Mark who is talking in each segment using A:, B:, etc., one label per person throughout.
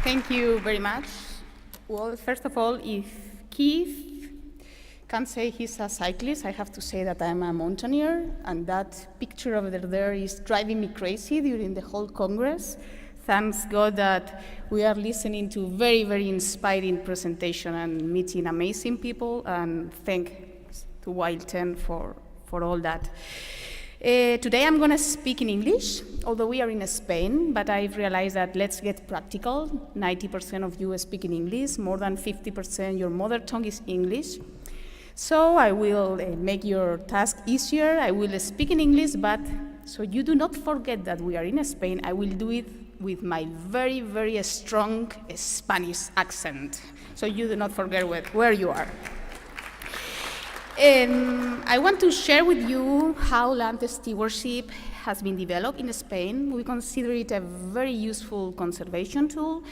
A: Thank you very much. Well, first of all, if Keith can't say he's a cyclist, I have to say that I'm a mountaineer, and that picture over there is driving me crazy during the whole Congress. Thanks God that we are listening to very, very inspiring presentation and meeting amazing people, and thanks to WILD10 for all that. Today I'm going to speak in English, although we are in Spain, but I've realized that let's get practical. 90% of you speak in English, more than 50% your mother tongue is English. So I will make your task easier. I will speak in English, but so you do not forget that we are in Spain, I will do it with my very, very strong Spanish accent. So you do not forget where you are. I want to share with you how land stewardship has been developed in Spain. We consider it a very useful conservation tool,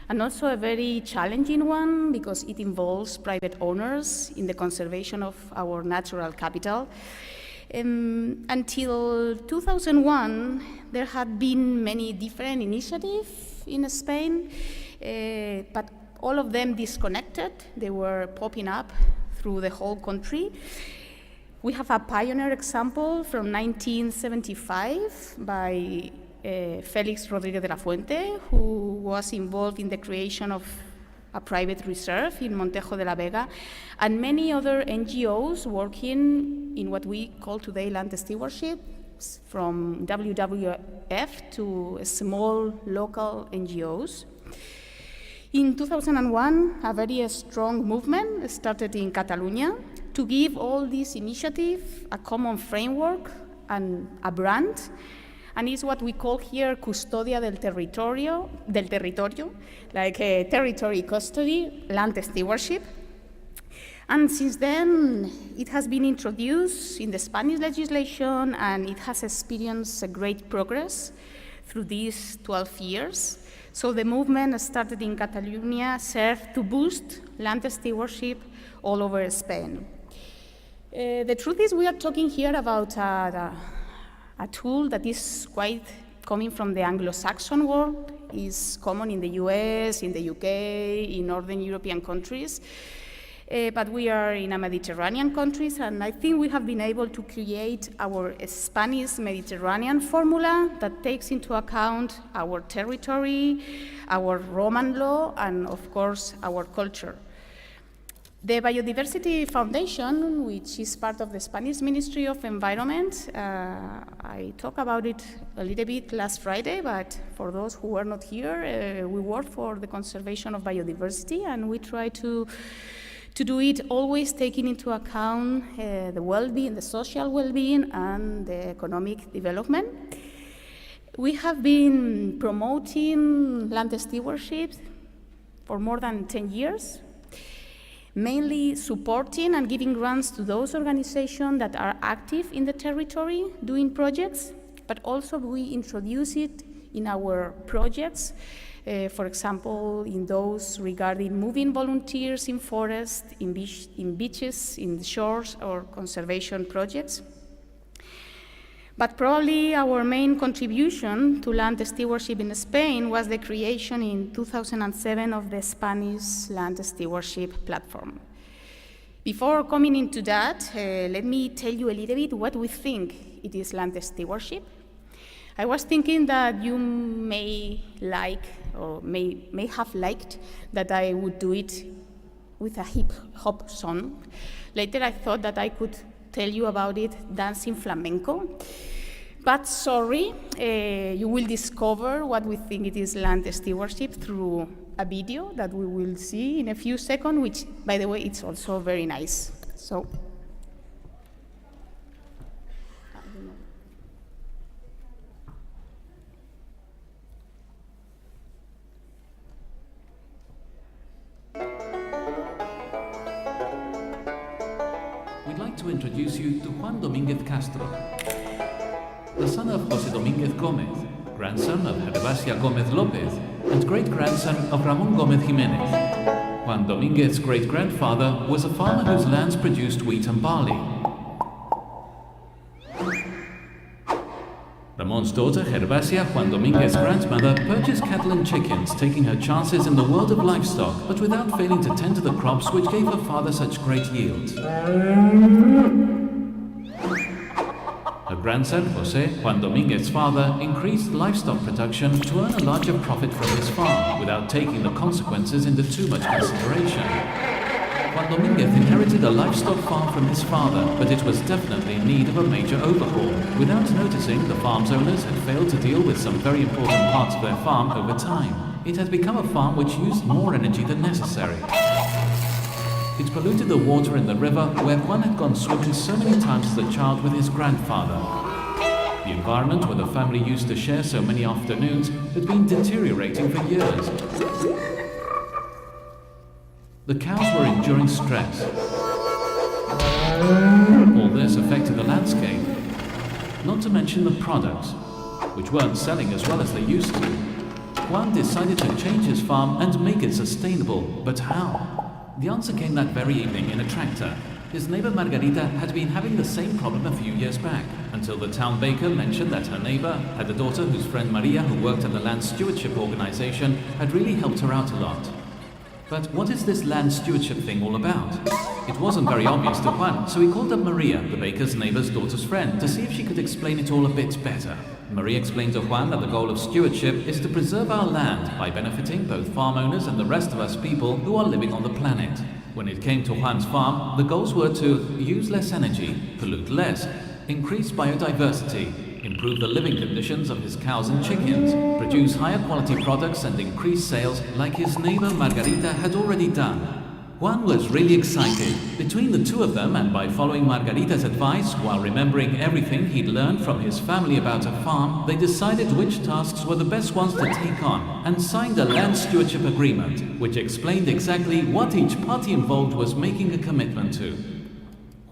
A: and also a very challenging one because it involves private owners in the conservation of our natural capital. Until 2001, there had been many different initiatives in Spain, but all of them disconnected. They were popping up through the whole country. We have a pioneer example from 1975 by Félix Rodríguez de la Fuente, who was involved in the creation of a private reserve in Montejo de la Vega, and many other NGOs working in what we call today land stewardship, from WWF to small local NGOs. In 2001, a very strong movement started in Catalonia to give all these initiatives a common framework and a brand, and it's what we call here custodia del territorio, like a territory custody, land stewardship. And since then, it has been introduced in the Spanish legislation, and it has experienced a great progress through these 12 years. So the movement started in Catalonia served to boost land stewardship all over Spain. The truth is we are talking here about a tool that is quite coming from the Anglo-Saxon world, is common in the US, in the UK, in Northern European countries. But we are in a Mediterranean countries, and I think we have been able to create our Spanish Mediterranean formula that takes into account our territory, our Roman law, and of course, our culture. The Biodiversity Foundation, which is part of the Spanish Ministry of Environment, I talked about it a little bit last Friday, but for those who were not here, we work for the conservation of biodiversity, and we try to do it always taking into account the well-being, the social well-being, and the economic development. We have been promoting land stewardship for more than 10 years, mainly supporting and giving grants to those organizations that are active in the territory doing projects, but also we introduce it in our projects. For example, in those regarding moving volunteers in forests, in beaches, in the shores, or conservation projects. But probably our main contribution to land stewardship in Spain was the creation in 2007 of the Spanish Land Stewardship Platform. Before coming into that, let me tell you a little bit what we think it is land stewardship. I was thinking that you may like, or may have liked, that I would do it with a hip-hop song. Later I thought that I could tell you about it dancing flamenco. But sorry, you will discover what we think it is land stewardship through a video that we will see in a few seconds, which, by the way, it's also very nice. So.
B: We'd like to introduce you to Juan Domínguez Castro, the son of José Domínguez Gómez, grandson of Gervasia Gómez López, and great-grandson of Ramón Gómez Jiménez. Juan Domínguez's great-grandfather was a farmer whose lands produced wheat and barley. Ramon's daughter, Gervasia, Juan Dominguez's grandmother, purchased cattle and chickens, taking her chances in the world of livestock, but without failing to tend to the crops which gave her father such great yields. Her grandson, Jose, Juan Dominguez's father, increased livestock production to earn a larger profit from his farm, without taking the consequences into too much consideration. Juan Dominguez inherited a livestock farm from his father, but it was definitely in need of a major overhaul. Without noticing, the farm's owners had failed to deal with some very important parts of their farm over time. It had become a farm which used more energy than necessary. It polluted the water in the river where Juan had gone swimming so many times as a child with his grandfather. The environment where the family used to share so many afternoons had been deteriorating for years. The cows were enduring stress. All this affected the landscape, not to mention the products, which weren't selling as well as they used to. Juan decided to change his farm and make it sustainable, but how? The answer came that very evening in a tractor. His neighbor Margarita had been having the same problem a few years back, until the town baker mentioned that her neighbor had a daughter whose friend Maria, who worked at the land stewardship organization, had really helped her out a lot. But what is this land stewardship thing all about? It wasn't very obvious to Juan, so he called up Maria, the baker's neighbor's daughter's friend, to see if she could explain it all a bit better. Maria explained to Juan that the goal of stewardship is to preserve our land by benefiting both farm owners and the rest of us people who are living on the planet. When it came to Juan's farm, the goals were to use less energy, pollute less, increase biodiversity, improve the living conditions of his cows and chickens, produce higher quality products and increase sales like his neighbor Margarita had already done. Juan was really excited. Between the two of them, and by following Margarita's advice while remembering everything he'd learned from his family about a farm, they decided which tasks were the best ones to take on and signed a land stewardship agreement, which explained exactly what each party involved was making a commitment to.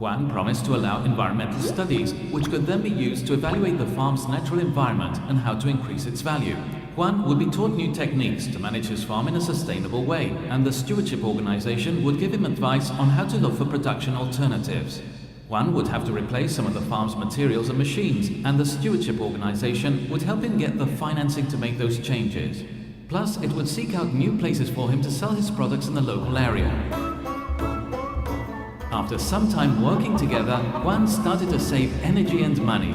B: Juan promised to allow environmental studies, which could then be used to evaluate the farm's natural environment and how to increase its value. Juan would be taught new techniques to manage his farm in a sustainable way, and the stewardship organization would give him advice on how to look for production alternatives. Juan would have to replace some of the farm's materials and machines, and the stewardship organization would help him get the financing to make those changes. Plus, it would seek out new places for him to sell his products in the local area. After some time working together, Juan started to save energy and money.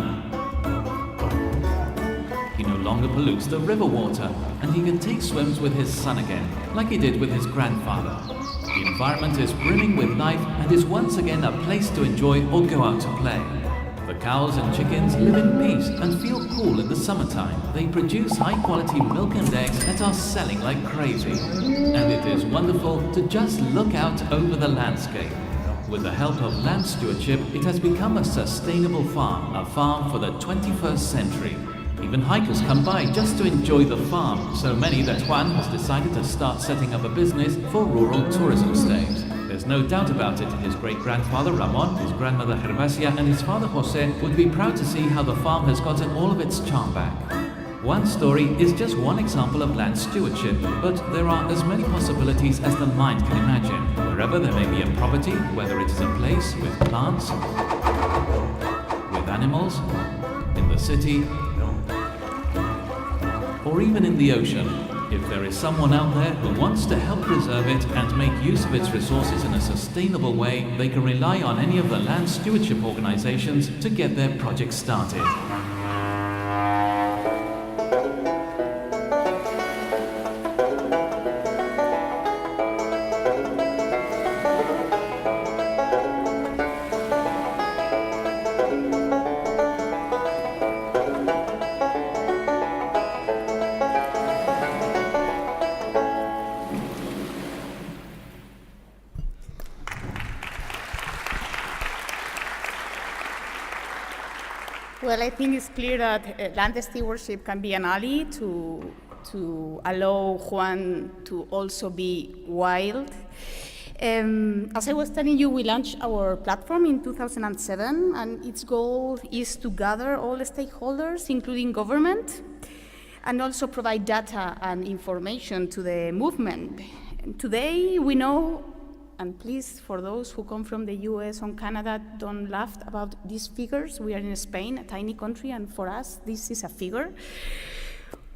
B: He no longer pollutes the river water, and he can take swims with his son again, like he did with his grandfather. The environment is brimming with life and is once again a place to enjoy or go out to play. The cows and chickens live in peace and feel cool in the summertime. They produce high-quality milk and eggs that are selling like crazy. And it is wonderful to just look out over the landscape. With the help of land stewardship, it has become a sustainable farm, a farm for the 21st century. Even hikers come by just to enjoy the farm, so many that Juan has decided to start setting up a business for rural tourism stays. There's no doubt about it, his great-grandfather Ramon, his grandmother Gervasia and his father Jose would be proud to see how the farm has gotten all of its charm back. One story is just one example of land stewardship, but there are as many possibilities as the mind can imagine. Wherever there may be a property, whether it is a place with plants, with animals, in the city, or even in the ocean, if there is someone out there who wants to help preserve it and make use of its resources in a sustainable way, they can rely on any of the land stewardship organizations to get their project started.
A: Well, I think it's clear that land stewardship can be an ally to allow Juan to also be wild. As I was telling you, we launched our platform in 2007, and its goal is to gather all the stakeholders, including government, and also provide data and information to the movement. And today, we know And please, for those who come from the US or Canada, don't laugh about these figures. We are in Spain, a tiny country, and for us, this is a figure.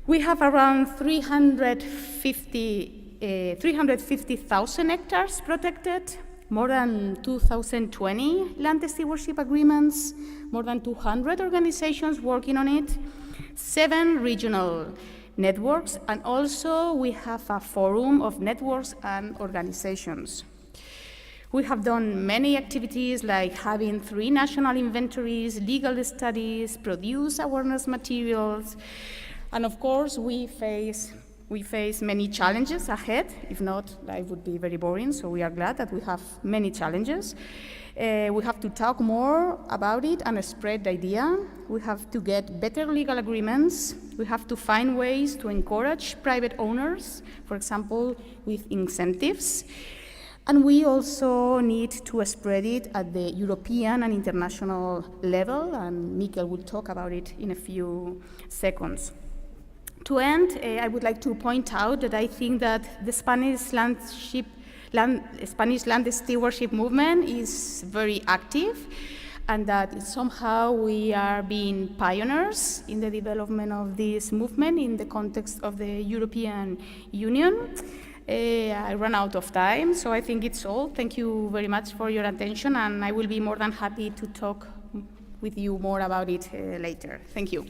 A: We have around 350,000 hectares protected, more than 2,020 land stewardship agreements, more than 200 organizations working on it, 7 regional networks, and also we have a forum of networks and organizations. We have done many activities like having 3 national inventories, legal studies, produce awareness materials, and of course we face many challenges ahead. If not, life would be very boring, so we are glad that we have many challenges. We have to talk more about it and spread the idea. We have to get better legal agreements. We have to find ways to encourage private owners, for example, with incentives. And we also need to spread it at the European and international level, and Mikel will talk about it in a few seconds. To end, I would like to point out that I think that the Spanish land stewardship movement is very active, and that somehow we are being pioneers in the development of this movement in the context of the European Union. I ran out of time, so I think it's all. Thank you very much for your attention, and I will be more than happy to talk with you more about it later. Thank you.